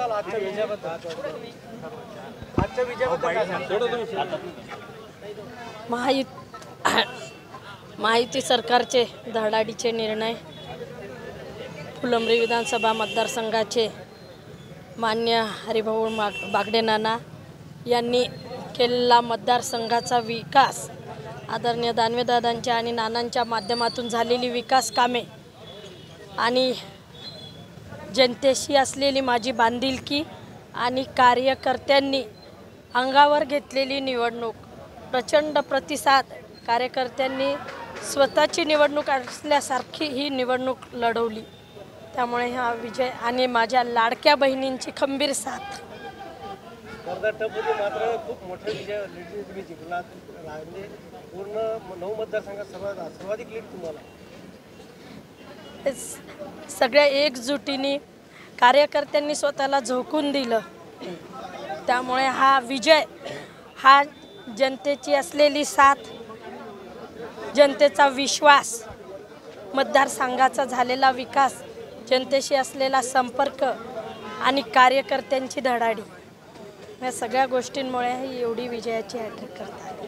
सांगाल आजच्या विजयाबद्दल? आजच्या विजयाबद्दल काय सांगाल? महायुती सरकारचे धडाडीचे निर्णय, फुलंब्री विधानसभा मतदारसंघाचे मान्य हरिभाऊ बागडे नाना यांनी केलेला मतदारसंघाचा विकास, आदरणीय दानवेदादांच्या आणि नानांच्या माध्यमातून झालेली विकास कामे आणि जनतेशी असलेली माझी बांधिलकी आणि कार्यकर्त्यांनी अंगावर घेतलेली निवडणूक, प्रचंड प्रतिसाद, कार्यकर्त्यांनी स्वतःची निवडणूक असल्यासारखी ही निवडणूक लढवली। त्यामुळे हा विजय आणि माझ्या लाडक्या बहिणींची खंबीर साथ। कर्नाटकमध्ये मात्र खूप मोठा विजय तुम्ही जिंकलात, म्हणजे पूर्ण 9 मतदारसंघात सर्वाधिक लीड तुम्हाला। सगळ्या एकजुटीने कार्यकर्त्यांनी स्वतःला झोकून दिलं, त्यामुळे हा विजय, हा जनतेची असलेली साथ, जनतेचा विश्वास, मतदारसंघाचा झालेला विकास, जनतेशी असलेला संपर्क आणि कार्यकर्त्यांची धडाडी, या सगळ्या गोष्टींमुळे ही एवढी विजयाची हॅट्रिक करता आली।